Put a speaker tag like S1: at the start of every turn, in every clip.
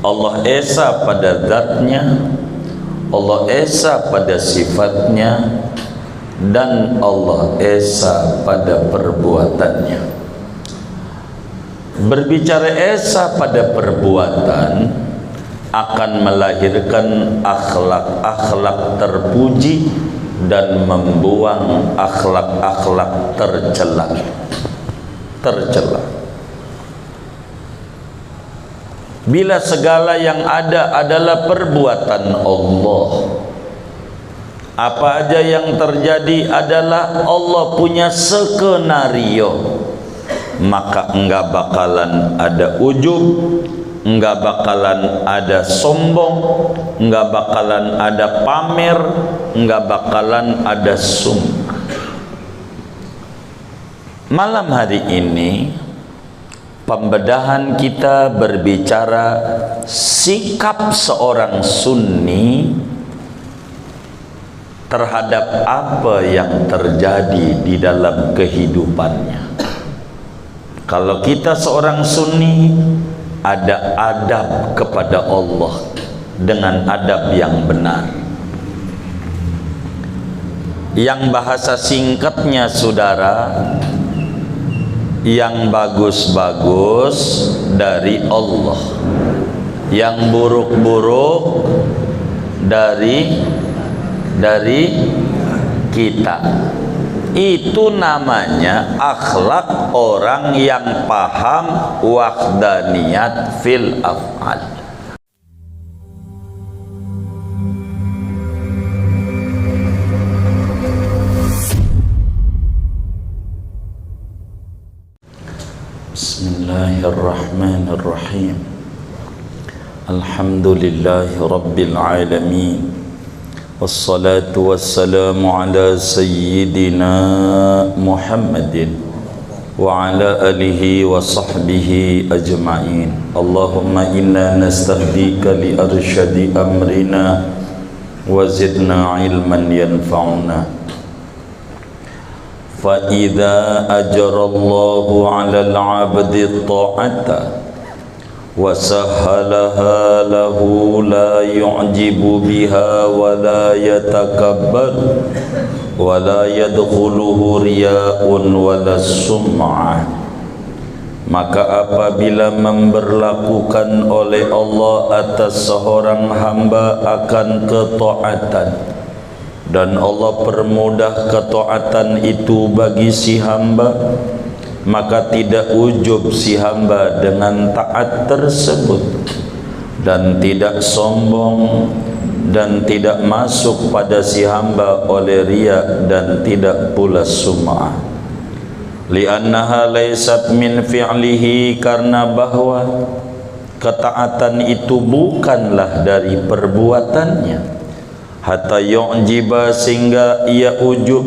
S1: Allah esa pada zatnya, Allah esa pada sifatnya, dan Allah esa pada perbuatannya. Berbicara esa pada perbuatan akan melahirkan akhlak-akhlak terpuji dan membuang akhlak-akhlak tercela. Bila segala yang ada adalah perbuatan Allah, apa aja yang terjadi adalah Allah punya skenario, maka enggak bakalan ada ujub, enggak bakalan ada sombong, enggak bakalan ada pamer, enggak bakalan ada sum'ah. Malam hari ini pembedahan kita berbicara sikap seorang Sunni terhadap apa yang terjadi di dalam kehidupannya. Kalau kita seorang Sunni, ada adab kepada Allah dengan adab yang benar. Yang bahasa singkatnya saudara, yang bagus-bagus dari Allah, yang buruk-buruk dari kita. Itu namanya akhlak orang yang paham wahdaniyat fil af'al. Bismillahirrahmanirrahim. Alhamdulillahi rabbil alamin. Wassalatu wassalamu ala sayyidina Muhammadin wa ala alihi wa sahbihi ajma'in. Allahumma inna nastahdika li arsyadi amrina wa zidna ilman yanfa'una. Fa idza ajrallahu 'alal 'abdi ta'ata wa sahhalaha lahu la yu'jibu biha wa la yatakabbar wa la yadkhuluhu riya'un wa la sum'ah, maka apabila memberlakukan oleh Allah atas seorang hamba akan ketaatan dan Allah permudah ketaatan itu bagi si hamba, maka tidak ujub si hamba dengan taat tersebut, dan tidak sombong, dan tidak masuk pada si hamba oleh riya, dan tidak pula sum'ah. Li'annaha laysat min fi'lihi, karena bahwa ketaatan itu bukanlah dari perbuatannya, hatta yu'jiba, sehingga ia ujub,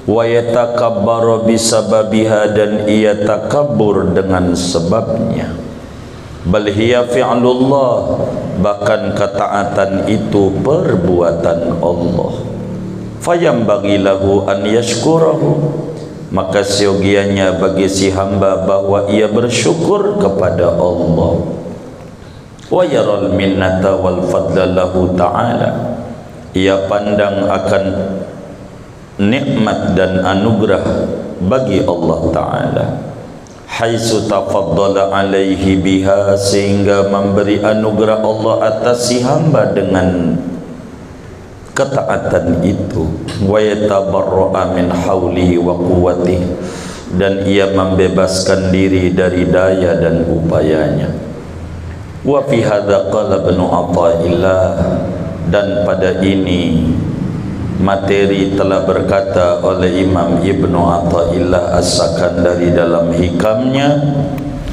S1: wa yatakabbaru bisababiha, dan ia takabbur dengan sebabnya. Bal hiya fi'lullah, bahkan ketaatan itu perbuatan Allah. Fayambaghi lahu an yashkurahu, maka siogianya bagi si hamba bahwa ia bersyukur kepada Allah. Wa yaral minnata wal fadla lahu ta'ala, ia pandang akan nikmat dan anugerah bagi Allah Ta'ala, haitsu tafaddala alaihi biha, sehingga memberi anugerah Allah atas si hamba dengan ketaatan itu. Wa yatabarra'a min haulihi wa quwwatihi, dan ia membebaskan diri dari daya dan upayanya. Wa fi hadza qala Ibnu Athaillah, dan pada ini materi telah berkata oleh Imam Ibnu Athaillah As-Sakandari dalam hikamnya,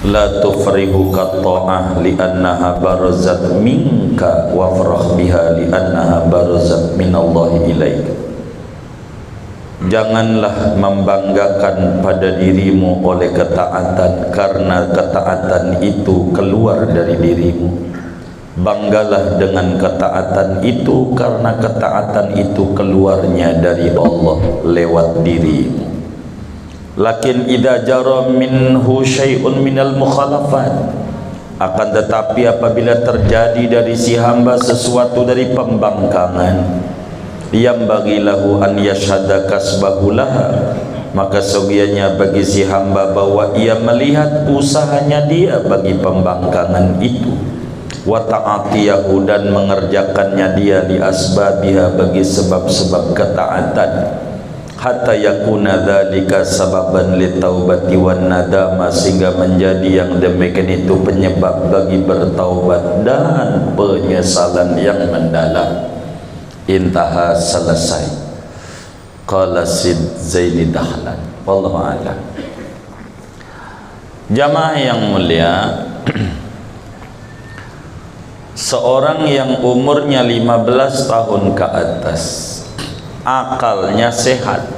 S1: la tufrihu qatta'ah li'annaha barazat minka wa farah biha li'annaha barazat minallahi ilaik. Janganlah membanggakan pada dirimu oleh ketaatan, karena ketaatan itu keluar dari dirimu. Banggalah dengan ketaatan itu, karena ketaatan itu keluarnya dari Allah lewat dirimu. Lakin idza jara minhu syai'un minal mukhalafat, Akan tetapi apabila terjadi dari si hamba sesuatu dari pembangkangan, yang bagilahu an yashhada kasbahu laha, maka segianya bagi si hamba bahwa ia melihat usahanya dia bagi pembangkangan itu, wa ta'atiyahu, dan mengerjakannya dia li asbabiha, bagi sebab-sebab ketaatan, hatta yakuna dzalika sababan litaubati wan nadama, sehingga menjadi yang demikian itu penyebab bagi bertaubat dan penyesalan yang mendalam. Intaha, selesai. Qala Sid Zaini Dahlan, wallahu a'lam. Jamaah yang mulia, seorang yang umurnya 15 tahun ke atas, akalnya sehat,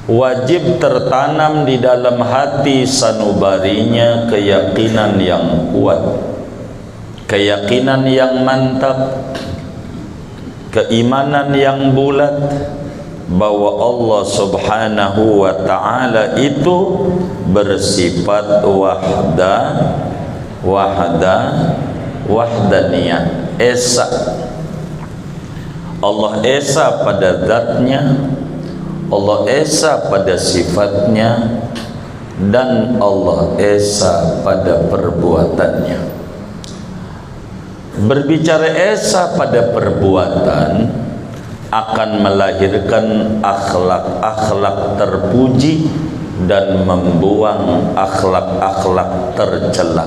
S1: wajib tertanam di dalam hati sanubarinya keyakinan yang kuat, keyakinan yang mantap, keimanan yang bulat bahwa Allah subhanahu wa ta'ala itu bersifat wahdaniyah, esa. Allah esa pada zatnya, Allah esa pada sifatnya, dan Allah esa pada perbuatannya. Berbicara esa pada perbuatan akan melahirkan akhlak-akhlak terpuji dan membuang akhlak-akhlak tercela.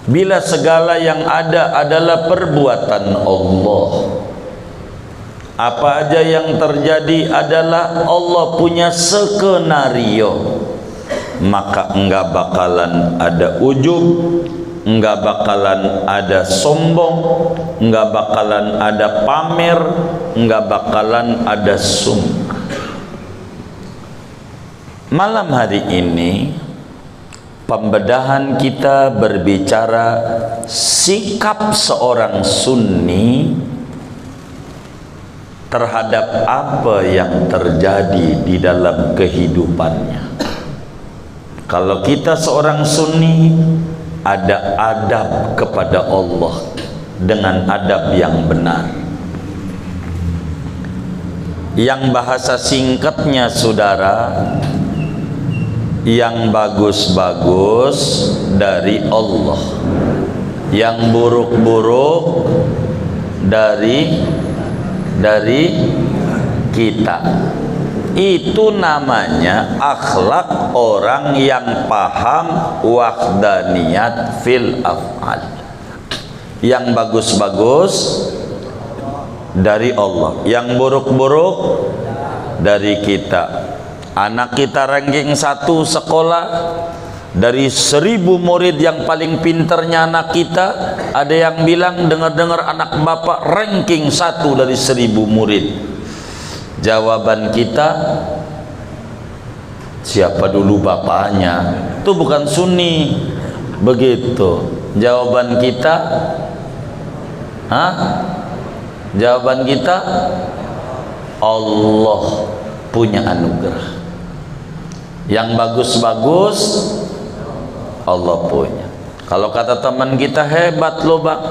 S1: Bila segala yang ada adalah perbuatan Allah, apa aja yang terjadi adalah Allah punya skenario, maka enggak bakalan ada ujub, enggak bakalan ada sombong, enggak bakalan ada pamer, enggak bakalan ada sum'ah. Malam hari ini pembedahan kita berbicara sikap seorang sunni terhadap apa yang terjadi di dalam kehidupannya. Kalau kita seorang sunni, ada adab kepada Allah dengan adab yang benar. Yang bahasa singkatnya saudara, yang bagus-bagus dari Allah, yang buruk-buruk dari kita. Itu namanya akhlak orang yang paham wahdaniyat fil af'al. Yang bagus-bagus dari Allah, yang buruk-buruk dari kita. Anak kita ranking 1 sekolah, dari 1000 murid yang paling pinternya anak kita, ada yang bilang dengar-dengar anak bapak ranking 1 dari 1000 murid. Jawaban kita, siapa dulu bapaknya? Itu bukan sunni. Begitu jawaban kita. Jawaban kita, Allah punya anugerah. Yang bagus-bagus Allah punya. Kalau kata teman kita, hebat loh bang,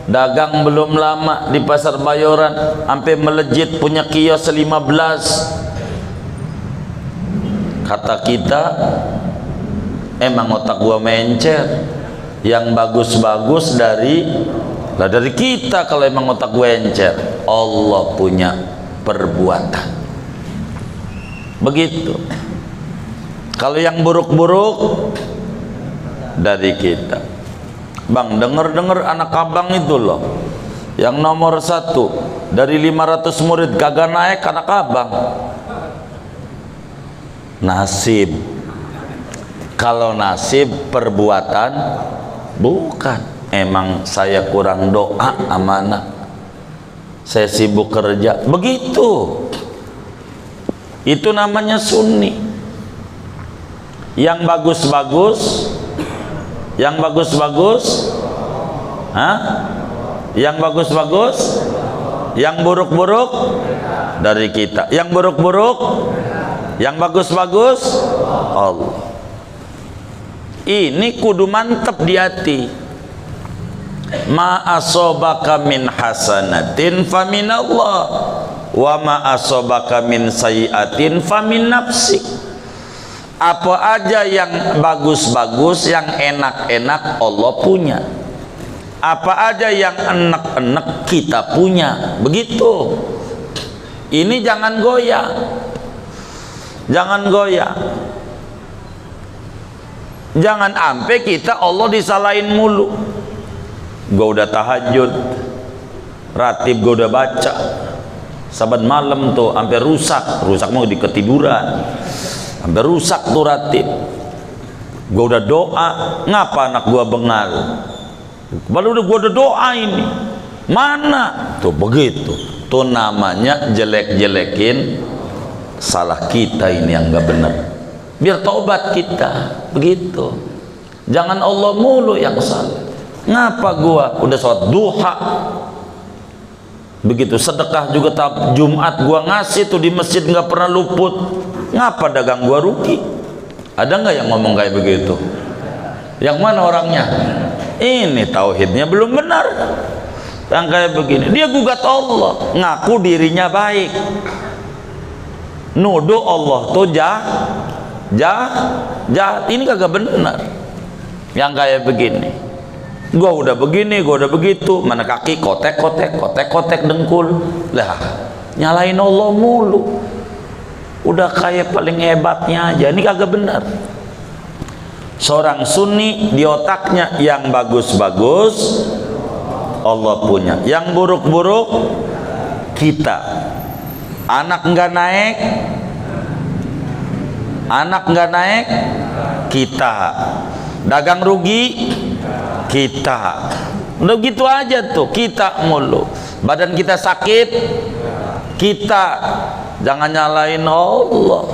S1: dagang belum lama di pasar Bayoran sampai melejit punya kios 15. Kata kita, emang otak gua mencer. Yang bagus-bagus dari kita. Kalau emang otak gua encer, Allah punya perbuatan. Begitu. Kalau yang buruk-buruk dari kita. Bang, dengar-dengar anak abang itu loh, yang nomor 1 dari 500 murid kagak naik anak abang. Nasib. Kalau nasib perbuatan bukan. Emang saya kurang doa amanah, saya sibuk kerja. Begitu. Itu namanya sunni. Yang bagus-bagus, yang bagus-bagus, yang bagus-bagus, yang buruk-buruk dari kita. Yang buruk-buruk Yang bagus-bagus Allah. Ini kudu mantep di hati. Ma asobaka min hasanatin famin Allah, wa ma asobaka min sayiatin famin nafsik. Apa aja yang bagus-bagus, yang enak-enak Allah punya. Apa aja yang enak-enak kita punya. Begitu. Ini jangan goyah. Jangan goyah. Jangan sampai kita Allah disalahin mulu. Gua udah tahajud, ratib gua udah baca, saban malam tuh sampai rusak mau di ketiduran, sampai rusak tuh ratib. Gua udah doa, ngapa anak gua bengal? Baru gua udah doa ini, mana? Tuh begitu, tuh namanya jelek-jelekin salah kita ini yang nggak benar. Biar taubat kita, begitu. Jangan Allah mulu yang salah. Ngapa gua udah sholat duha, begitu sedekah juga Jumat gua ngasih tuh di masjid nggak pernah luput. Ngapa dagang gua rugi? Ada nggak yang ngomong kayak begitu? Yang mana orangnya? Ini tauhidnya belum benar. Yang kayak begini dia gugat Allah, ngaku dirinya baik, nuduh Allah tuh jahat. Ini kagak benar. Yang kayak begini, gua udah begini, gua udah begitu, mana kaki kotek dengkul lah, nyalain Allah mulu. Udah kayak paling hebatnya aja. Ini kagak benar. Seorang sunni di otaknya yang bagus-bagus Allah punya, yang buruk-buruk kita. Anak nggak naik kita, dagang rugi kita, udah gitu aja tuh, kita mulu. Badan kita sakit kita, jangan nyalain Allah.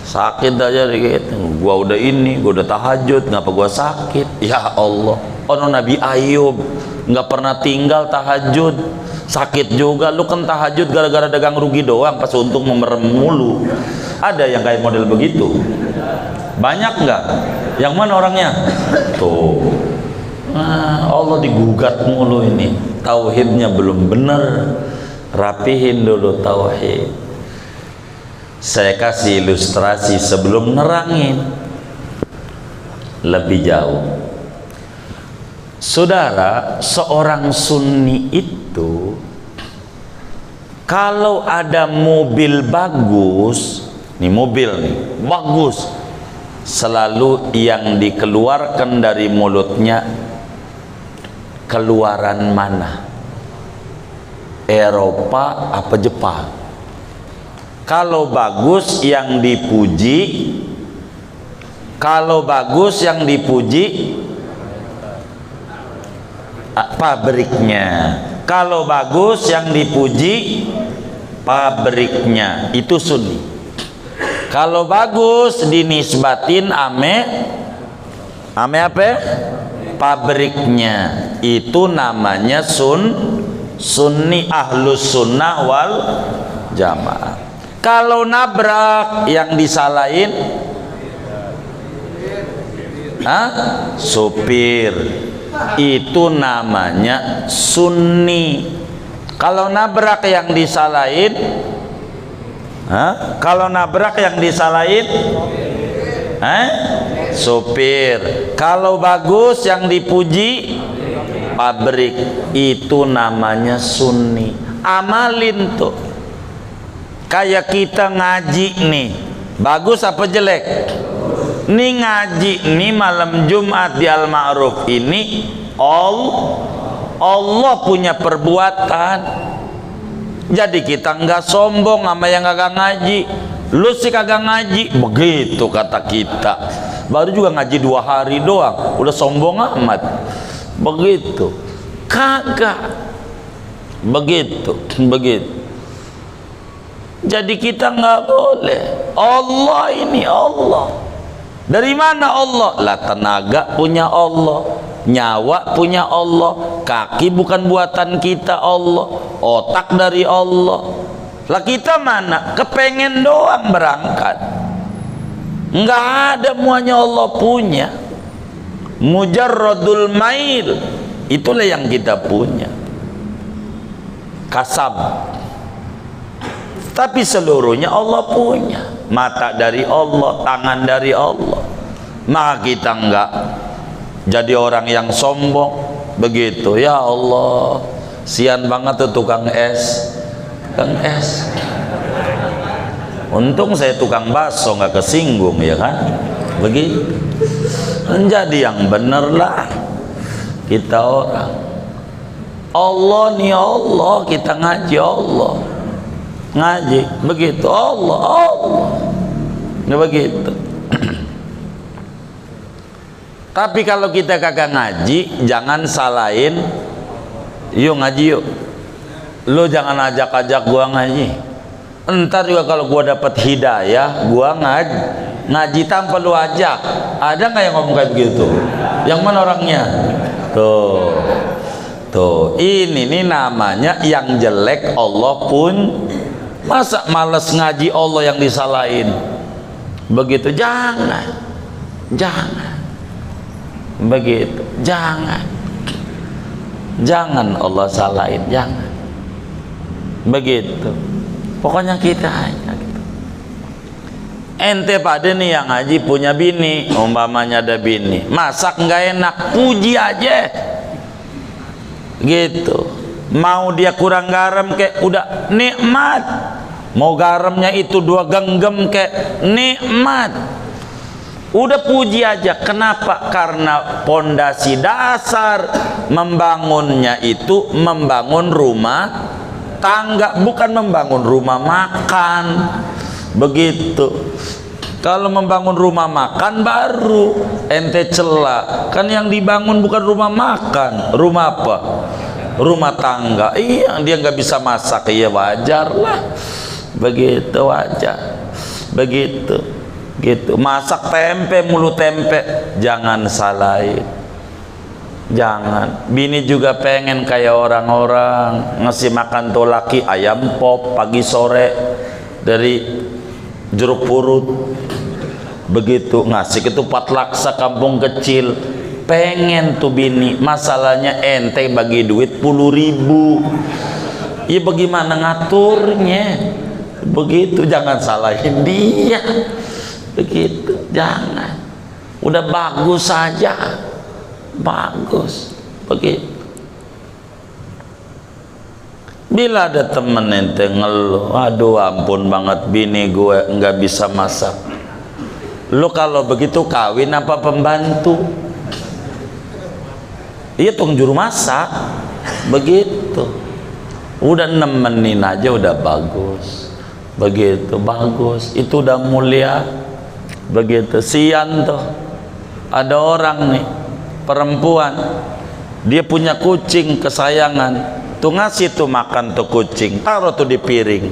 S1: Sakit aja dikit, gua udah ini, gua udah tahajud, ngapa gua sakit? Ya Allah, Nabi Ayub nggak pernah tinggal tahajud, sakit juga. Lu kan tahajud gara-gara dagang rugi doang, pas untung memerem mulu. Ada yang kayak model begitu? Banyak nggak? Yang mana orangnya? Tuh, Allah digugat mulu ini. Tauhidnya belum bener. Rapihin dulu tauhid. Saya kasih ilustrasi sebelum nerangin lebih jauh. Saudara, seorang sunni itu kalau ada mobil bagus, nih mobil nih bagus, selalu yang dikeluarkan dari mulutnya keluaran mana? Eropa apa Jepang? Kalau bagus yang dipuji, pabriknya. Kalau bagus yang dipuji pabriknya, itu sunni. Kalau bagus dinisbatin ame apa? Pabriknya. Itu namanya sunni, ahlus sunnah wal jamaah. Kalau nabrak yang disalahin supir, itu namanya sunni. Kalau nabrak yang disalahin supir. Kalau bagus yang dipuji pabrik, itu namanya sunni. Amalin tuh. Kayak kita ngaji nih, bagus apa jelek? Nih ngaji nih malam Jumat di Al-Ma'ruf ini Allah punya perbuatan. Jadi kita nggak sombong sama yang kagak ngaji. Lu sih kagak ngaji, begitu kata kita. Baru juga ngaji 2 hari doang, udah sombong amat. Begitu. Kagak. Begitu. Jadi kita nggak boleh. Allah ini Allah. Dari mana Allah? Lah tenaga punya Allah, nyawa punya Allah, kaki bukan buatan kita Allah, otak dari Allah. Lah kita mana? Kepengen doang berangkat. Enggak ada muanya Allah punya. Mujarradul mail, itulah yang kita punya. Kasab. Tapi seluruhnya Allah punya. Mata dari Allah, tangan dari Allah. Maka kita enggak jadi orang yang sombong begitu. Ya Allah, sian banget tuh tukang es. Tukang es. Untung saya tukang bakso nggak kesinggung, ya kan? Begitu. Menjadi yang bener lah kita orang. Allah nih Allah, kita ngaji Allah. Ngaji begitu Allah Allah. Nah begitu. Tapi kalau kita kagak ngaji, jangan salahin. Yuk ngaji yuk. Lu jangan ajak-ajak gua ngaji. Entar juga kalau gua dapat hidayah, gua ngaji tanpa lu ajak. Ada nggak yang ngomong kayak begitu? Yang mana orangnya? Tuh, ini nih namanya yang jelek Allah pun. Masa males ngaji Allah yang disalahin? Begitu, jangan. Begitu, jangan Allah salahin, jangan. Begitu. Pokoknya kita hanya gitu. Ente pada nih yang ngaji punya bini, umpamanya ada bini, masak nggak enak, puji aja. Gitu. Mau dia kurang garam kayak udah nikmat. Mau garamnya itu 2 genggam kayak nikmat. Udah puji aja. Kenapa? Karena pondasi dasar membangunnya itu membangun rumah tangga, bukan membangun rumah makan. Begitu. Kalau membangun rumah makan baru ente celah. Kan yang dibangun bukan rumah makan, rumah apa? Rumah tangga. Iya, dia nggak bisa masak, iya wajar lah. Begitu wajar. Begitu. Gitu. Masak tempe mulu tempe, jangan salahin. Jangan. Bini juga pengen kayak orang-orang, ngasih makan tuh laki ayam pop pagi sore dari jeruk purut. Begitu ngasih ketupat laksa kampung kecil. Pengen tuh bini, masalahnya ente bagi duit 10.000. Ya bagaimana ngaturnya? Begitu, jangan salahin dia. Begitu, jangan. Udah bagus saja, bagus. Begitu. Bila ada temen ente ngeluh, aduh ampun banget bini gue nggak bisa masak. Lu kalau begitu kawin apa pembantu? Iya tuh juru masak. Begitu. Udah nemenin aja udah bagus. Begitu bagus. Itu udah mulia. Begitu. Sian tuh ada orang nih perempuan, dia punya kucing kesayangan, tuh ngasih tuh makan tuh kucing, taruh tuh di piring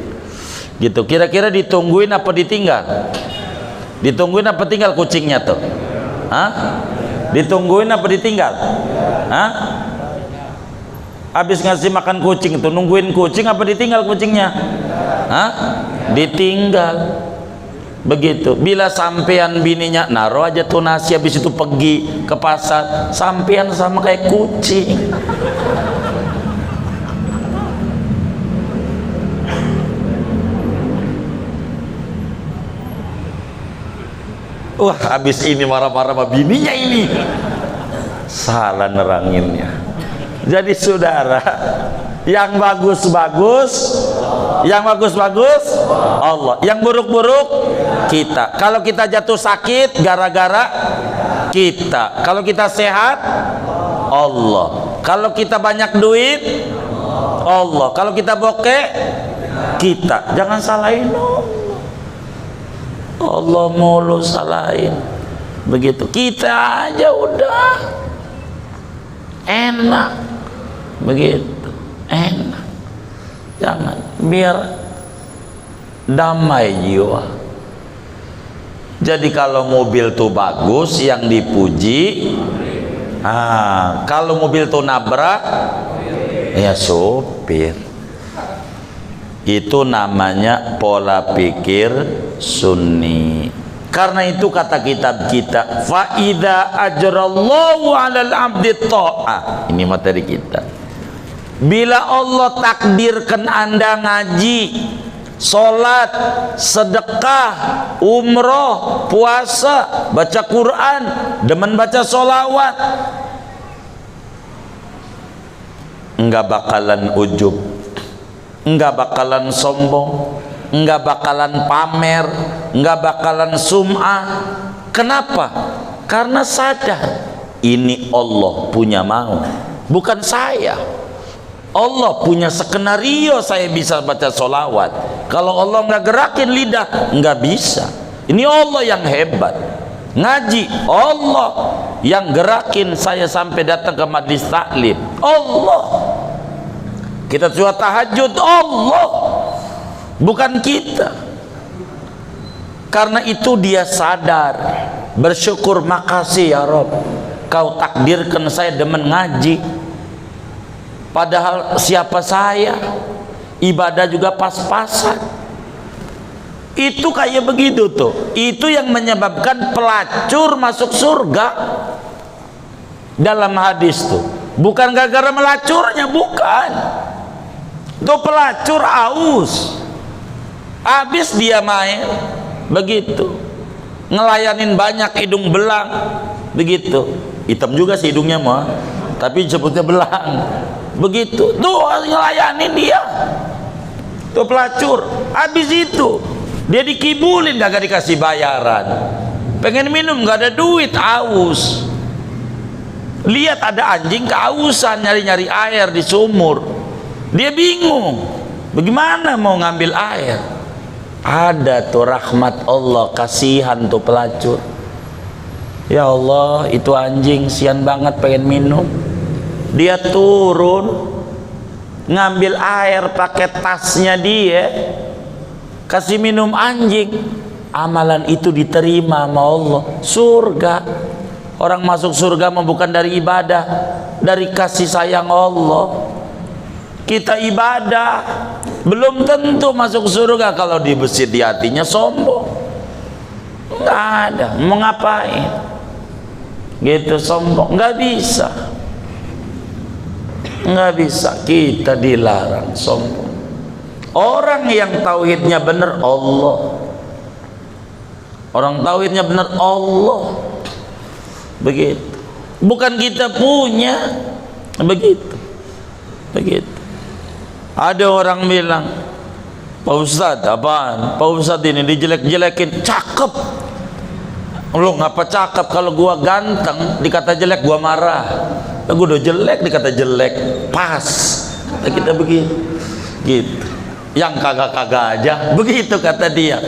S1: gitu. Kira-kira ditungguin apa ditinggal? Ditungguin apa tinggal kucingnya tuh? Hah? Ditungguin apa ditinggal? Hah? Habis ngasih makan kucing tuh nungguin kucing apa ditinggal kucingnya? Hah? Ditinggal. Begitu. Bila sampean bininya naruh aja tuh nasi, habis itu pergi ke pasar, sampean sama kayak kucing. Wah, habis ini marah-marah sama bininya ini. Salah neranginnya. Jadi saudara, yang bagus-bagus, yang bagus-bagus Allah, yang buruk-buruk kita. Kalau kita jatuh sakit gara-gara kita, kalau kita sehat Allah, kalau kita banyak duit Allah, kalau kita bokeh kita. Jangan salahin Allah mulu, salahin. Begitu. Kita aja udah enak. Begitu. Enak. Jangan, biar damai jiwa. Jadi kalau mobil tuh bagus, yang dipuji. Kalau mobil tuh nabrak, ya sopir. Itu namanya pola pikir sunni. Karena itu kata kitab kita, fa idza ajrallahu 'alal 'abdi ta'ah. Ini materi kita. Bila Allah takdirkan Anda ngaji, sholat, sedekah, umroh, puasa, baca Quran, demen baca sholawat, enggak bakalan ujub, enggak bakalan sombong, enggak bakalan pamer, enggak bakalan sum'ah. Kenapa? Karena sadar ini Allah punya mau, bukan saya. Allah punya skenario saya bisa baca sholawat. Kalau Allah nggak gerakin lidah, nggak bisa. Ini Allah yang hebat. Ngaji, Allah yang gerakin saya sampai datang ke majlis taklim. Allah. Kita sudah tahajud, Allah, bukan kita. Karena itu dia sadar, bersyukur, makasih ya Rob, kau takdirkan saya demen ngaji. Padahal siapa saya, ibadah juga pas-pasan. Itu kayak begitu tuh. Itu yang menyebabkan pelacur masuk surga dalam hadis tuh. Bukan gara-gara melacurnya, bukan. Tuh pelacur aus, habis dia main begitu, ngelayanin banyak hidung belang begitu. Hitam juga sih hidungnya mah, tapi sebutnya belang. Begitu tuh ngelayanin dia, tuh pelacur. Habis itu dia dikibulin, gak dikasih bayaran, pengen minum gak ada duit, aus. Lihat ada anjing kehausan nyari-nyari air di sumur, dia bingung bagaimana mau ngambil air. Ada tuh rahmat Allah, kasihan tuh pelacur. Ya Allah, itu anjing sian banget pengen minum. Dia turun ngambil air pakai tasnya dia, kasih minum anjing. Amalan itu diterima sama Allah, surga. Orang masuk surga mah bukan dari ibadah, dari kasih sayang Allah. Kita ibadah belum tentu masuk surga kalau dibesit di hatinya sombong. Nggak ada, mau ngapain gitu sombong, nggak bisa. Nggak bisa, kita dilarang sombong. Orang yang tauhidnya benar Allah, orang tauhidnya benar Allah, begitu. Bukan kita punya, begitu, begitu. Ada orang bilang, Pak Ustadz, apaan? Pak Ustadz ini dijelek-jelekin, cakep. Lu ngapa cakep? Kalau gua ganteng dikata jelek gua marah. Gue udah jelek dikata jelek, pas. Kita begitu, gitu. Yang kagak-kagak aja, begitu kata dia.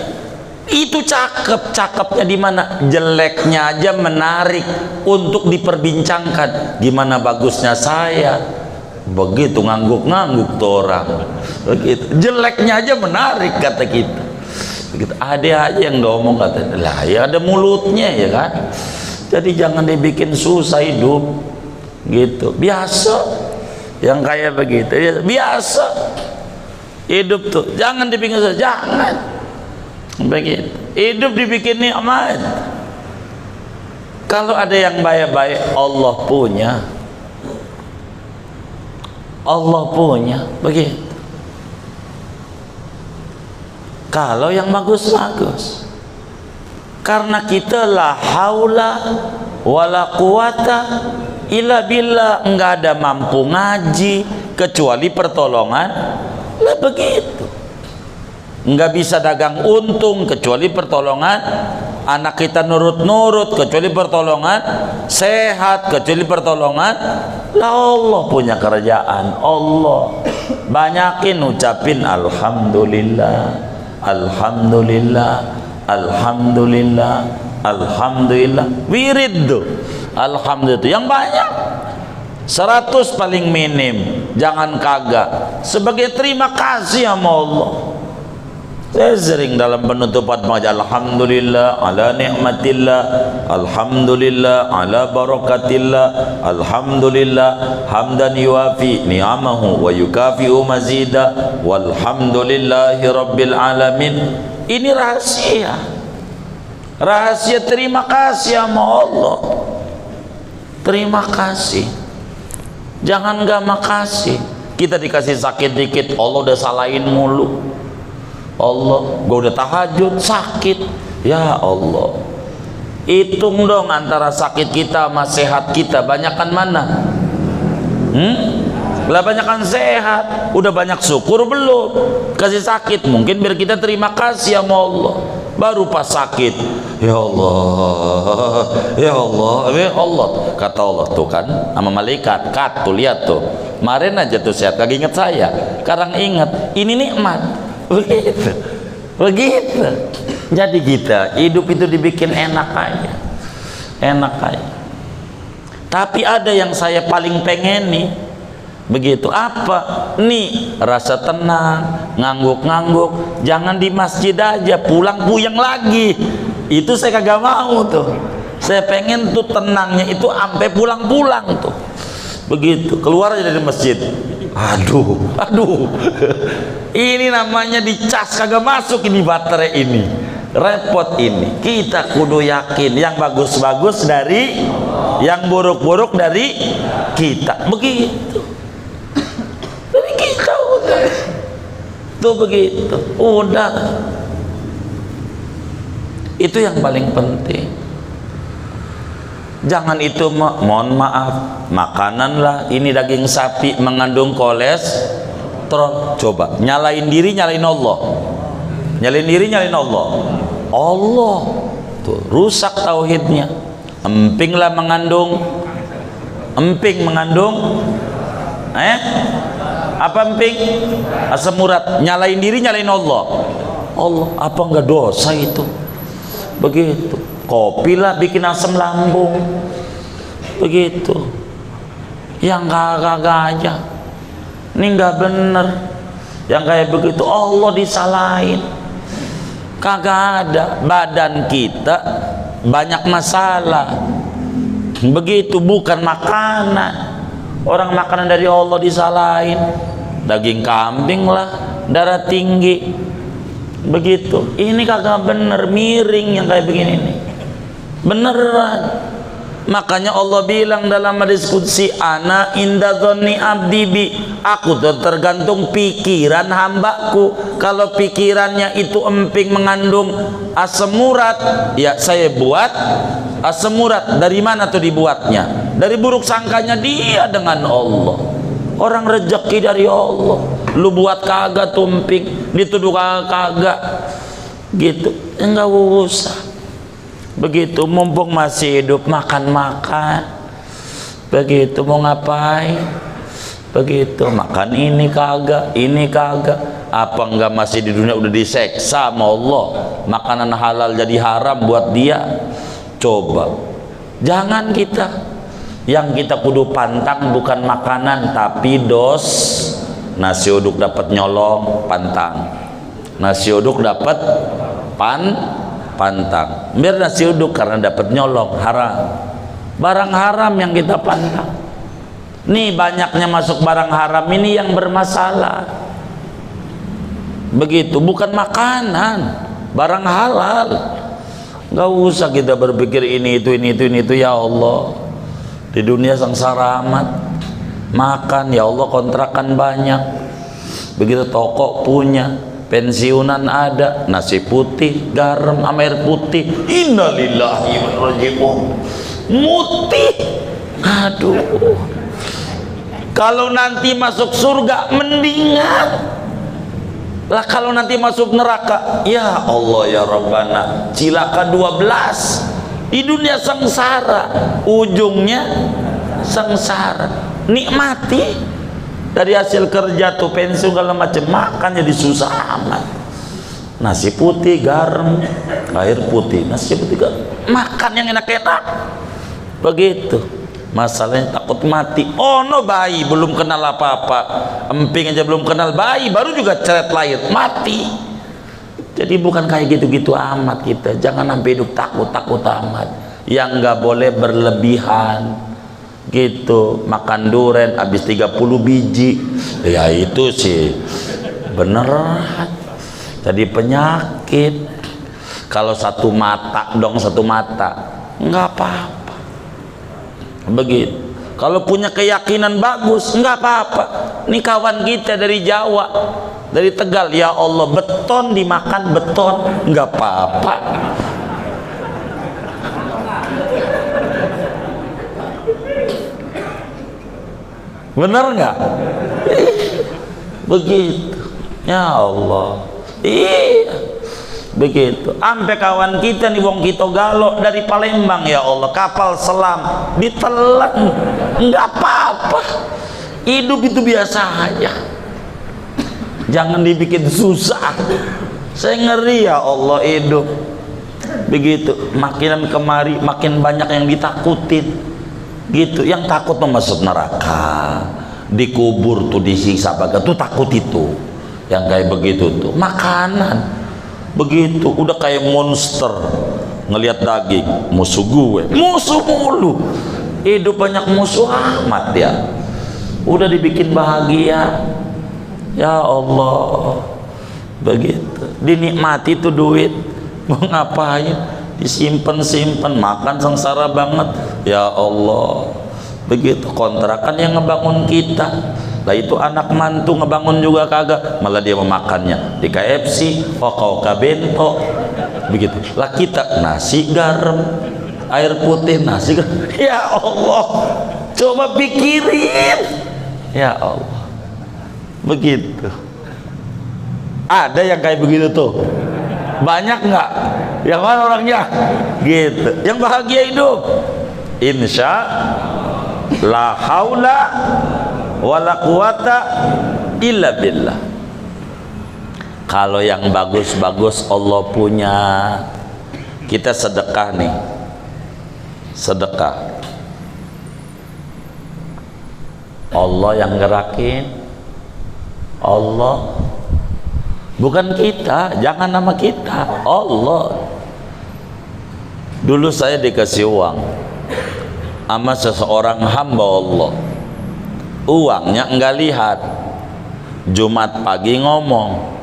S1: Itu cakep, cakepnya di mana? Jeleknya aja menarik untuk diperbincangkan. Gimana bagusnya saya? Begitu ngangguk-ngangguk tuh orang. Begitu. Jeleknya aja menarik kata kita. Begitu. Ada aja yang ngomong kata, lah ya ada mulutnya ya kan. Jadi jangan dibikin susah hidup. Gitu, biasa yang kayak begitu ya, biasa hidup tuh, jangan dibikin susah, jangan begitu. Hidup dibikin nikmat. Kalau ada yang baik-baik, Allah punya begitu. Kalau yang bagus-bagus, karena kita la haula wala quwata illa billah, enggak ada mampu ngaji kecuali pertolongan. Lah begitu. Enggak bisa dagang untung kecuali pertolongan. Anak kita nurut-nurut kecuali pertolongan. Sehat kecuali pertolongan. Lah Allah punya kerjaan. Allah banyakin ucapin alhamdulillah, alhamdulillah, alhamdulillah, alhamdulillah. Wirid tuh alhamdulillah yang banyak, 100 paling minim, jangan kagak, sebagai terima kasih sama Allah. Saya sering dalam penutupan mengaji alhamdulillah ala nikmatillah, alhamdulillah ala barakatillah, alhamdulillah hamdan yuafi ni'amahu wa yukafi'u mazida, walhamdulillahi rabbil alamin. Ini rahasia. Rahasia terima kasih sama Allah. Terima kasih. Jangan gak makasih. Kita dikasih sakit dikit, Allah udah salahin mulu. Allah, gua udah tahajud sakit. Ya Allah, hitung dong antara sakit kita sama sehat kita, banyakan mana? Lah banyakan sehat. Udah banyak syukur belum? Kasih sakit mungkin biar kita terima kasih sama Allah. Baru pas sakit, ya Allah, ya Allah, ya Allah. Kata Allah tuh kan sama malaikat, kat tuh lihat tuh. Kemarin aja tuh sehat, kagak inget saya. Sekarang inget, ini nikmat. Begitu, begitu. Jadi kita hidup itu dibikin enak aja, enak aja. Tapi ada yang saya paling pengen nih, begitu apa? Nih rasa tenang, ngangguk-ngangguk, jangan di masjid aja, pulang puyeng lagi. Itu saya kagak mau tuh. Saya pengen tuh tenangnya itu sampai pulang-pulang tuh. Begitu, keluar aja dari masjid. Aduh, aduh. Ini namanya dicas kagak masuk ini baterai ini. Repot ini. Kita kudu yakin yang bagus-bagus dari yang buruk-buruk dari kita. Begitu. Dari kita udah. Tuh begitu. Udah. Itu yang paling penting. Jangan itu mohon maaf, makanan lah ini daging sapi mengandung kolesterol. Coba nyalain diri, nyalain Allah. Nyalain diri, nyalain Allah. Allah tuh rusak tauhidnya. Emping lah mengandung, emping mengandung apa emping? Asam urat. Nyalain diri, nyalain Allah. Allah, apa enggak dosa itu? Begitu. Kopi lah bikin asam lambung. Begitu. Yang kagak aja. Ini enggak bener. Yang kayak begitu Allah disalahin. Kagak ada. Badan kita banyak masalah. Begitu, bukan makanan. Orang makanan dari Allah disalahin. Daging kambing lah, darah tinggi. Begitu. Ini kagak bener, miring yang kayak begini nih. Beneran. Makanya Allah bilang dalam hadis qudsi, ana inda dzanni abdi bi, aku tuh tergantung pikiran hambaku. Kalau pikirannya itu emping mengandung asam urat, ya saya buat asam urat. Dari mana tuh dibuatnya? Dari buruk sangkanya dia dengan Allah. Orang rezeki dari Allah. Lu buat kagak tuh emping, dituduh kagak gitu. Enggak usah. Begitu, mumpung masih hidup makan-makan. Begitu, mau ngapain? Begitu, makan ini kagak, ini kagak. Apa enggak masih di dunia udah diseksa sama Allah? Makanan halal jadi haram buat dia. Coba, jangan kita. Yang kita kudu pantang bukan makanan tapi dos. Nasi uduk dapat nyolong, pantang. Nasi uduk dapat pantang. Biar nasi uduk karena dapat nyolong, haram. Barang haram yang kita pantang. Nih banyaknya masuk barang haram ini yang bermasalah. Begitu, bukan makanan, barang halal. Gak usah kita berpikir ini itu ya Allah. Di dunia sengsara amat. Makan ya Allah, kontrakan banyak. Begitu, toko punya, pensiunan ada, nasi putih, garam, sama air putih. Innalillahi wa inna ilaihi raji'un. Mutih. Aduh. Kalau nanti masuk surga mendingan. Lah kalau nanti masuk neraka, ya Allah ya Rabbana, cilaka 12. Di dunia sengsara, ujungnya sengsara. Nikmati dari hasil kerja tuh pensiun segala macam, makan jadi susah amat. Nasi putih, garam, air putih, nasi putih, garam. Makan yang enak-enak. Begitu. Masalahnya takut mati. Oh no, bayi belum kenal apa-apa, emping aja belum kenal, bayi baru juga ceret lahir mati. Jadi bukan kayak gitu-gitu amat kita. Jangan sampai hidup takut-takut amat. Yang nggak boleh berlebihan gitu. Makan duren habis 30 biji, ya itu sih beneran jadi penyakit. Kalau satu mata dong, satu mata nggak apa-apa begitu. Kalau punya keyakinan bagus nggak apa-apa. Ini kawan kita dari Jawa, dari Tegal, ya Allah, beton dimakan beton nggak apa-apa. Bener nggak? Begitu, ya Allah. Iya, begitu. Sampai kawan kita nih wong Kito Galo dari Palembang, ya Allah, kapal selam ditelan nggak apa-apa. Hidup itu biasa aja. Jangan dibikin susah. Saya ngeri, ya Allah, hidup begitu. Makinan kemari makin banyak yang ditakutin gitu. Yang takut masuk neraka, dikubur tuh, disiksa baga tuh, takut itu. Yang kayak begitu tuh makanan begitu udah kayak monster. Ngelihat daging, musuh gue, musuh mulu. Hidup banyak musuh amat ya. Udah dibikin bahagia, ya Allah, begitu. Dinikmati tuh duit, mau ngapain? Disimpan-simpan, makan sengsara banget, ya Allah. Begitu. Kontrakan yang ngebangun kita, lah itu anak mantu ngebangun juga kagak, malah dia memakannya di KFC, kau bento, begitu. Lah kita nasi garam, air putih, nasi garam, ya Allah. Coba pikirin, ya Allah, begitu. Ada yang kayak begitu tuh? Banyak nggak? Yang mana orangnya? Gitu. Yang bahagia hidup, insya la haula wala quwata illa billah. Kalau yang bagus-bagus Allah punya. Kita sedekah nih, sedekah, Allah yang gerakin, Allah, bukan kita. Jangan nama kita, Allah. Dulu saya dikasih uang sama seseorang hamba Allah, uangnya enggak lihat. Jumat pagi ngomong,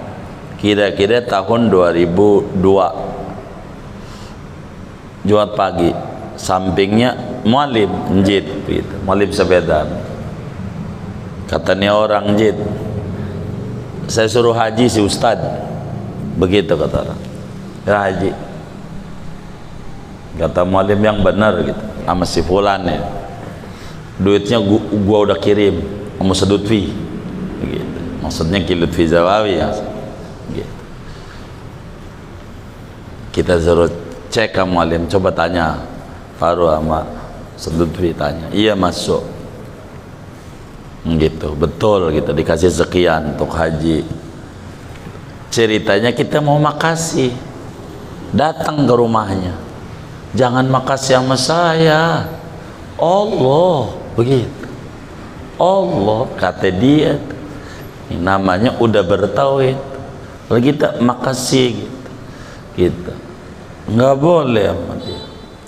S1: kira-kira tahun 2002, Jumat pagi, sampingnya mualim njid gitu, mualim sebedan. Katanya orang njid, saya suruh haji si Ustad, begitu kata orang. Ya haji, kata mualim yang benar gitu, sama si fulan ya. Duitnya gua udah kirim sama Sedutfi gitu. Maksudnya ki Lutfi Zawawi ya gitu. Kita suruh cek ke mualim, coba tanya Faru sama Sedutfi, tanya, iya masuk gitu, betul gitu, dikasih sekian untuk haji. Ceritanya kita mau makasih, datang ke rumahnya, jangan makasih sama saya, Allah, begitu. Allah, kata dia, ini namanya udah bertauhid. Lalu kita makasih gitu, gitu. Nggak boleh sama dia,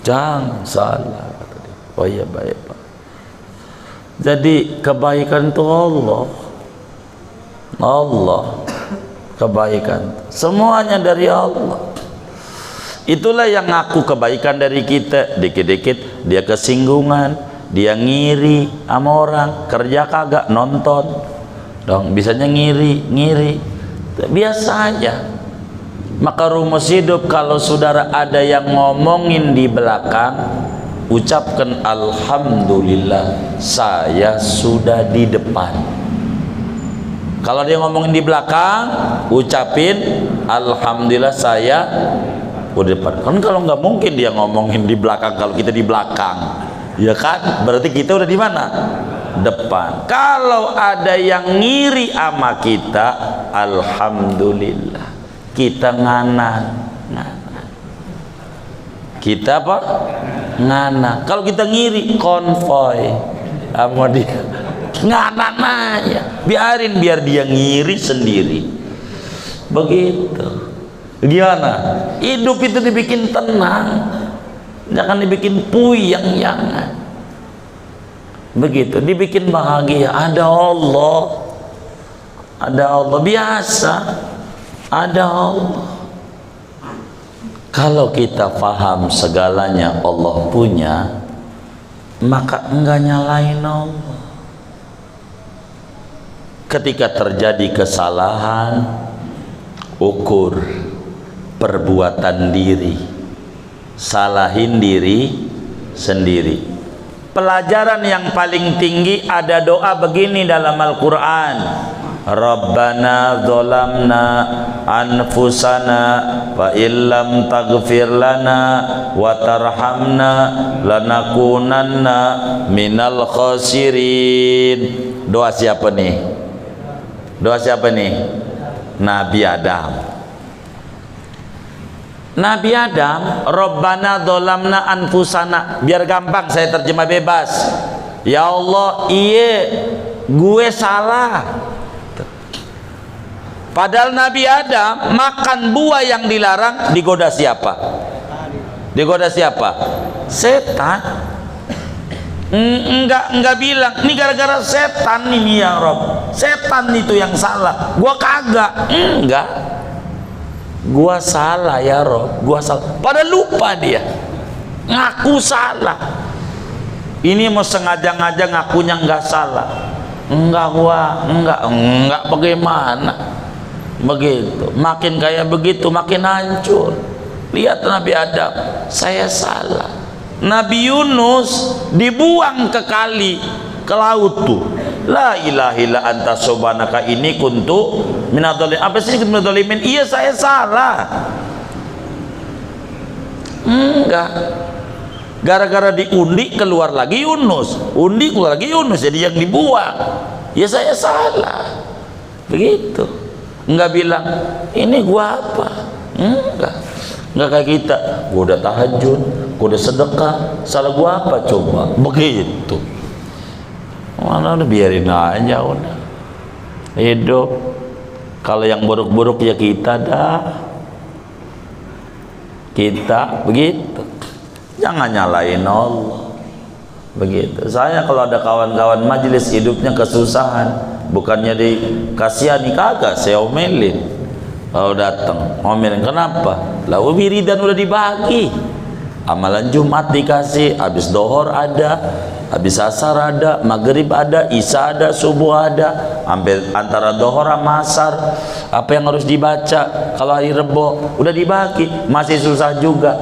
S1: jangan salah, kata dia. Oh iya, baik Pak. Jadi kebaikan itu Allah, Allah, kebaikan semuanya dari Allah. Itulah yang ngaku kebaikan dari kita. Dikit-dikit dia kesinggungan, dia ngiri sama orang, kerja kagak, nonton dong, bisanya ngiri, biasa aja. Maka rumus hidup, kalau saudara ada yang ngomongin di belakang, ucapkan alhamdulillah, saya sudah di depan. Kalau dia ngomongin di belakang, ucapin alhamdulillah, saya udah depan. Kan kalau nggak mungkin dia ngomongin di belakang kalau kita di belakang, ya kan? Berarti kita udah di mana? Depan. Kalau ada yang ngiri sama kita, alhamdulillah, kita nganan. Kita apa? Ngana. Kalau kita ngiri, konvoy sama dia, nganan aja, biarin biar dia ngiri sendiri, begitu. Gimana? Hidup itu dibikin tenang, jangan dibikin puyeng, jangan. Begitu, dibikin bahagia. Ada Allah, biasa, ada Allah. Kalau kita paham segalanya Allah punya, maka enggak nyalain Allah. Ketika terjadi kesalahan, ukur perbuatan diri, salahin diri sendiri. Pelajaran yang paling tinggi, ada doa begini dalam Al-Quran: Rabbana dzolamna anfusana wa illam taghfir lana wa tarhamna lanakunanna minal khasirin. Doa siapa nih? Doa siapa nih? Nabi Adam. Nabi Adam, Rabbana dzolamna anfusana. Biar gampang saya terjemah bebas. Ya Allah, iya gue salah. Padahal Nabi Adam makan buah yang dilarang, digoda siapa? Digoda siapa? Setan. Enggak bilang ini gara-gara setan ini ya Rob, setan itu yang salah, gua kagak. Enggak, gua salah ya Rob, gua salah. Padahal lupa dia, ngaku salah. Ini mau sengaja-ngaja ngakunya enggak salah. Enggak, gua enggak bagaimana? Begitu, makin kayak begitu makin hancur. Lihat Nabi Adam, saya salah. Nabi Yunus dibuang ke kali, ke laut tuh. La ilaha illa anta subhanaka inni kuntu minadh-dhalimin. Apa sih minadh-dhalimin? Iya, saya salah. Enggak. Gara-gara diundi keluar lagi Yunus, undi keluar lagi Yunus, jadi yang dibuang. Ya saya salah. Begitu. Enggak bilang ini gua apa. Enggak kayak kita, gua udah tahajud, gua udah sedekah, salah gua apa coba. Begitu. Mana udah biarin aja udah. Hidup. Kalau yang buruk-buruk ya kita dah. Kita begitu. Jangan nyalain Allah. Begitu. Saya kalau ada kawan-kawan majelis hidupnya kesusahan, bukannya dikasihani, kagak, saya omelin. Kalau datang omelin, kenapa? Lah wiridan udah dibagi, amalan Jumat dikasih, habis dohor ada, habis asar ada, maghrib ada, isya ada, subuh ada, hampir antara dohor sama asar apa yang harus dibaca. Kalau hari Rebo udah dibagi, masih susah juga,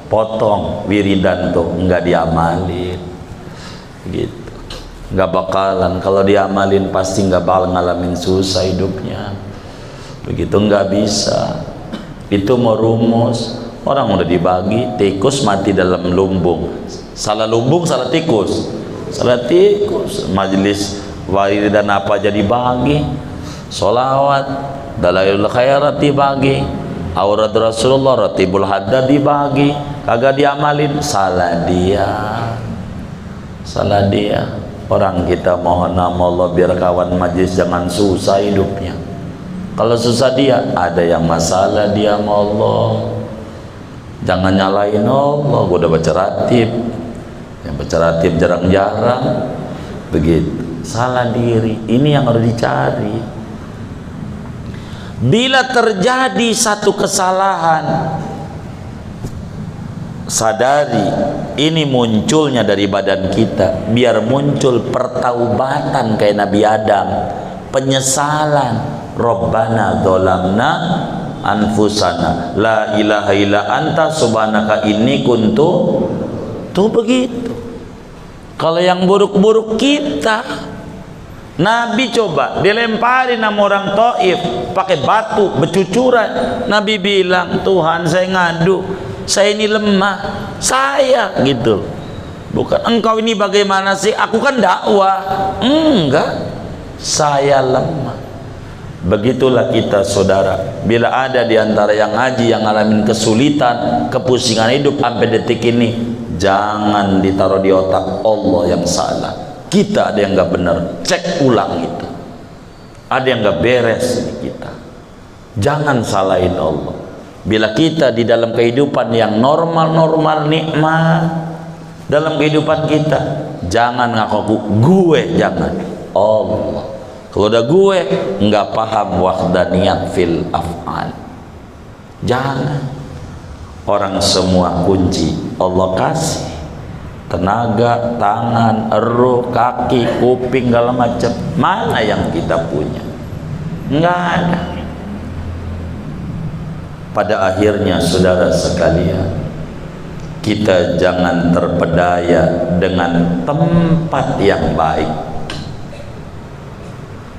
S1: potong wiridan tuh nggak diamalin. Gitu, nggak bakalan. Kalau diamalin pasti nggak bakal ngalamin susah hidupnya. Begitu, nggak bisa. Itu mau rumus, orang udah dibagi, tikus mati dalam lumbung. Salah lumbung, salah tikus. Salah tikus. Majelis wiridan apa jadi bagi, sholawat, dalailul khairat dibagi, aurat Rasulullah, ratibul haddad dibagi, kagak diamalin, salah dia. Salah dia. Orang kita mohon nama Allah biar kawan majlis jangan susah hidupnya. Kalau susah dia, ada yang masalah dia sama Allah. Jangan nyalain Allah. Gue udah baca ratib, yang baca ratib jarang-jarang. Begitu, salah diri. Ini yang harus dicari. Bila terjadi satu kesalahan, sadari ini munculnya dari badan kita, biar muncul pertaubatan kayak Nabi Adam, penyesalan. Rabbana dzolamna anfusana la ilaha illa anta subhanaka inni kuntu. Tuh begitu. Kalau yang buruk-buruk kita, Nabi coba dilemparin sama orang Taif pakai batu bercucuran. Nabi bilang, Tuhan saya ngadu, saya ini lemah, saya gitu. Bukan engkau ini bagaimana sih, aku kan dakwah. Enggak, saya lemah. Begitulah kita saudara. Bila ada di antara yang ngaji yang ngalamin kesulitan, kepusingan hidup sampai detik ini, jangan ditaruh di otak Allah yang salah. Kita ada yang nggak benar, cek ulang itu. Ada yang nggak beres di kita. Jangan salahin Allah. Bila kita di dalam kehidupan yang normal-normal nikmat dalam kehidupan kita, jangan ngaku gue, jangan Allah. Kalau udah gue nggak paham wahdaniyat fil af'al, jangan. Orang semua kunci Allah kasih, tenaga, tangan, ruh, kaki, kuping, segala macam. Mana yang kita punya? Nggak ada. Pada akhirnya saudara sekalian, kita jangan terpedaya dengan tempat yang baik,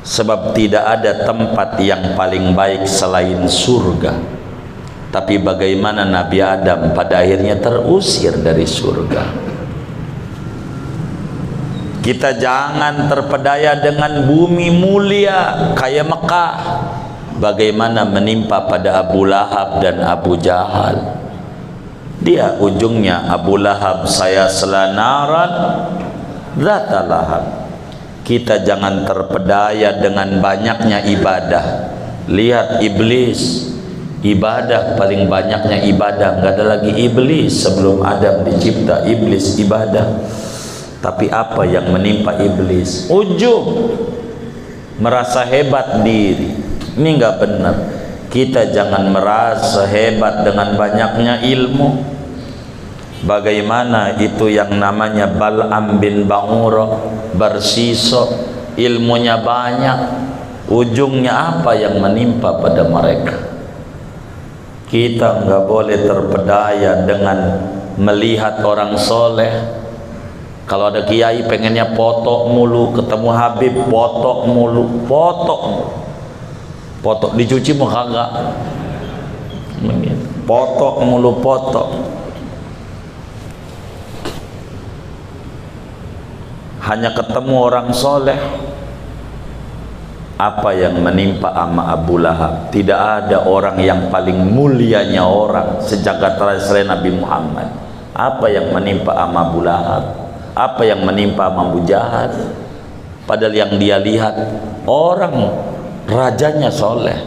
S1: sebab tidak ada tempat yang paling baik selain surga. Tapi bagaimana Nabi Adam pada akhirnya terusir dari surga. Kita jangan terpedaya dengan bumi mulia kayak Mekah, bagaimana menimpa pada Abu Lahab dan Abu Jahal. Dia ujungnya Abu Lahab saya selanaran zata lahab. Kita jangan terpedaya dengan banyaknya ibadah. Lihat iblis, ibadah paling banyaknya ibadah, nggak ada lagi iblis sebelum Adam dicipta. Iblis ibadah, tapi apa yang menimpa iblis? Ujub, merasa hebat diri. Ini nggak benar. Kita jangan merasa hebat dengan banyaknya ilmu. Bagaimana itu yang namanya Bal'am bin Ba'ura bersisok, ilmunya banyak, ujungnya apa yang menimpa pada mereka? Kita nggak boleh terpedaya dengan melihat orang soleh. Kalau ada kiai pengennya foto mulu, ketemu Habib foto mulu, foto mulu. Foto dicuci mau kagak, foto mulu, foto. Hanya ketemu orang soleh. Apa yang menimpa ama Abu Lahab? Tidak ada orang yang paling mulianya orang sejagat raya selain Nabi Muhammad. Apa yang menimpa ama Abu Lahab? Apa yang menimpa ama Abu Jahal? Padahal yang dia lihat orang rajanya soleh.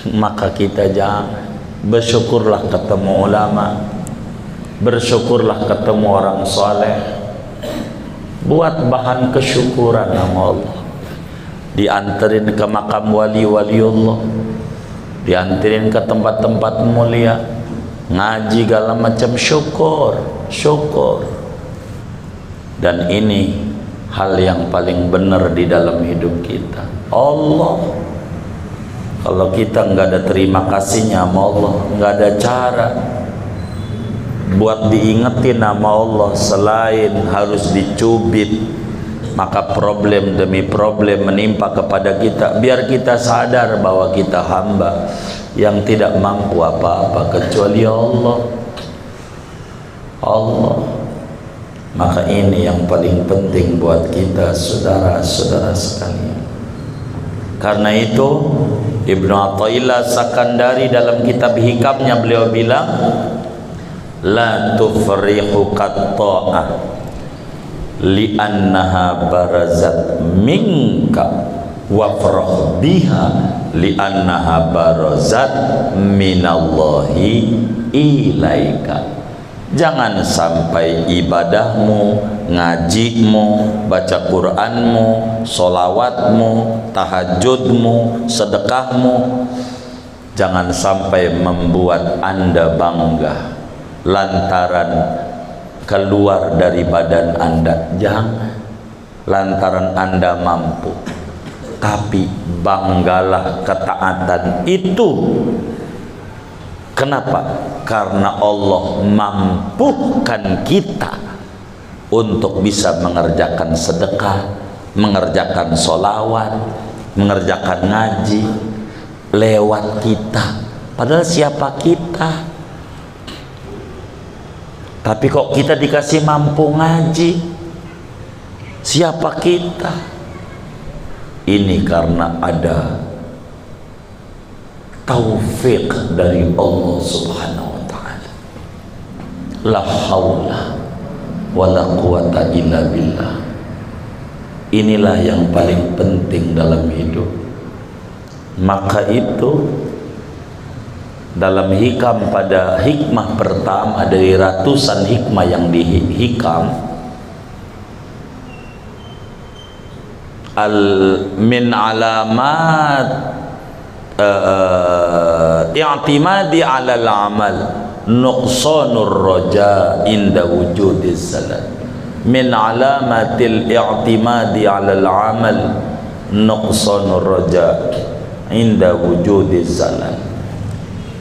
S1: Maka kita jangan. Bersyukurlah ketemu ulama, bersyukurlah ketemu orang soleh. Buat bahan kesyukuran nama Allah. Dianterin ke makam wali-waliullah, dianterin ke tempat-tempat mulia, ngaji segala macam, syukur, syukur. Dan ini hal yang paling benar di dalam hidup kita. Allah, kalau kita nggak ada terima kasihnya sama Allah, nggak ada cara buat diingetin nama Allah selain harus dicubit. Maka problem demi problem menimpa kepada kita, biar kita sadar bahwa kita hamba yang tidak mampu apa-apa kecuali Allah. Allah. Maka ini yang paling penting buat kita saudara-saudara sekalian. Karena itu Ibnu Athaillah Sakandari dalam kitab hikamnya beliau bilang, la tufrihu qatta'ah li'annaha barazat minka wafrah biha li'annaha barazat minallahi ilaika. Jangan sampai ibadahmu, ngajimu, baca Qur'anmu, solawatmu, tahajudmu, sedekahmu, jangan sampai membuat Anda bangga lantaran keluar dari badan Anda. Jangan. Lantaran Anda mampu. Tapi banggalah ketaatan itu. Kenapa? Karena Allah mampukan kita untuk bisa mengerjakan sedekah, mengerjakan solawat, mengerjakan ngaji lewat kita. Padahal siapa kita? Tapi kok kita dikasih mampu ngaji? Siapa kita? Ini karena ada taufik dari Allah Subhanahu wa ta'ala. La haula wa la quwata illa billah. Inilah yang paling penting dalam hidup. Maka itu dalam hikam pada hikmah pertama dari ratusan hikmah yang dihikam, min alamat i'timadi 'alal amal nuqsanur raja inda wujudiz zalal. Min alamatil i'timadi 'alal amal nuqsanur raja inda wujudiz zalal.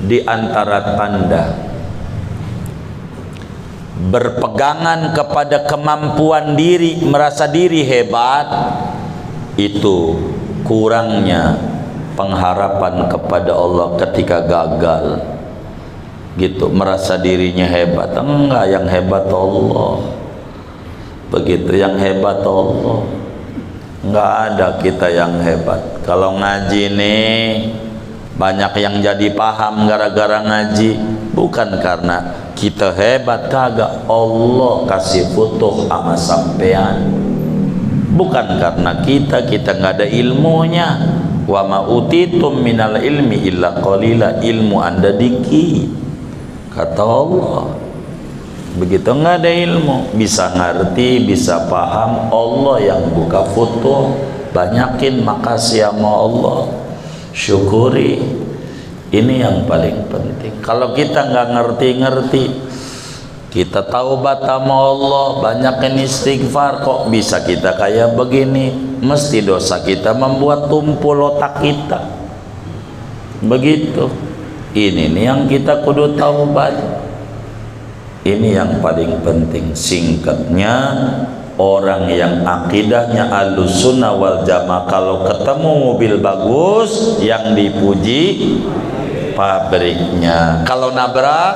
S1: Di antara tanda berpegangan kepada kemampuan diri, merasa diri hebat, itu kurangnya pengharapan kepada Allah ketika gagal. Gitu, merasa dirinya hebat. Enggak, yang hebat Allah. Begitu, yang hebat Allah. Enggak ada kita yang hebat. Kalau ngaji nih banyak yang jadi paham gara-gara ngaji, bukan karena kita hebat, kagak. Allah kasih futuh sama sampean, bukan karena kita nggak ada ilmunya. Wa ma utitum minal ilmi illa qalila, ilmu anda dikit, kata Allah. Begitu, nggak ada ilmu, bisa ngerti, bisa paham, Allah yang buka futuh. Banyakin makasih sama Allah, syukuri. Ini yang paling penting. Kalau kita nggak ngerti-ngerti, kita taubat sama Allah, banyakin istighfar, kok bisa kita kayak begini? Mesti dosa kita membuat tumpul otak kita. Begitu. Ini nih yang kita kudu taubat. Ini yang paling penting. Singkatnya, orang yang akidahnya Ahlussunnah wal Jamaah, kalau ketemu mobil bagus, yang dipuji pabriknya. Kalau nabrak,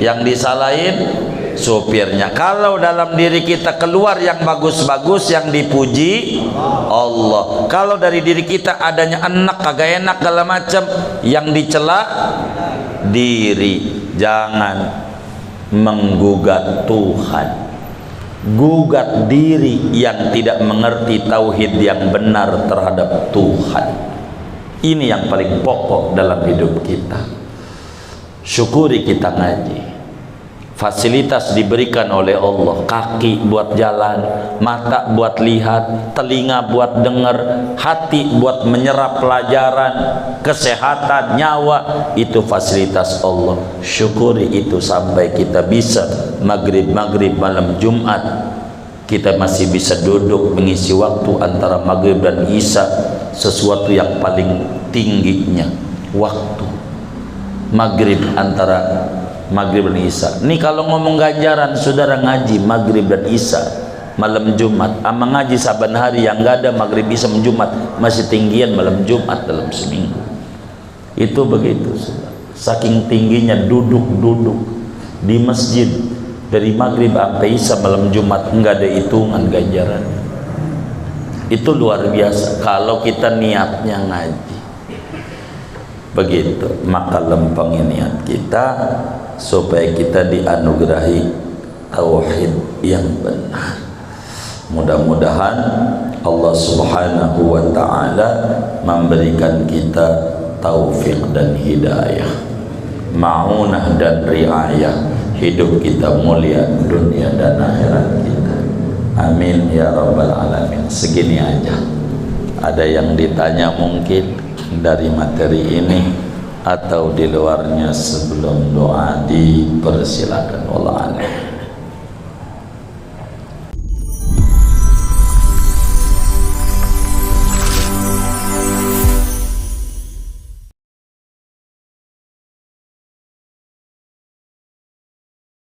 S1: yang disalahin supirnya. Kalau dalam diri kita keluar yang bagus-bagus, yang dipuji Allah. Kalau dari diri kita adanya enak, kagak enak, segala macam, yang dicela diri. Jangan menggugat Tuhan, gugat diri yang tidak mengerti tauhid yang benar terhadap Tuhan. Ini yang paling pokok dalam hidup kita. Syukuri kita ngaji, fasilitas diberikan oleh Allah, kaki buat jalan, mata buat lihat, telinga buat dengar, hati buat menyerap pelajaran, kesehatan, nyawa, itu fasilitas Allah. Syukuri itu sampai kita bisa maghrib malam Jumat, kita masih bisa duduk mengisi waktu antara maghrib dan isya, sesuatu yang paling tingginya waktu maghrib, antara maghrib dan isya. Ini kalau ngomong ganjaran, saudara ngaji maghrib dan isya malam Jumat, ama ngaji saban hari yang nggak ada maghrib isya Jumat, masih tinggian malam Jumat dalam seminggu. Itu begitu, saudara. Saking tingginya duduk di masjid dari maghrib sampai isya malam Jumat, nggak ada hitungan ganjaran. Itu luar biasa kalau kita niatnya ngaji. Begitu, maka lempeng niat kita supaya kita dianugerahi tauhid yang benar. Mudah-mudahan Allah Subhanahu wa ta'ala memberikan kita taufik dan hidayah, ma'unah dan riayah, hidup kita mulia dunia dan akhirat kita. Amin ya rabbal alamin. Segini aja. Ada yang ditanya mungkin dari materi ini atau di luarnya, sebelum doa dipersilakan. Allah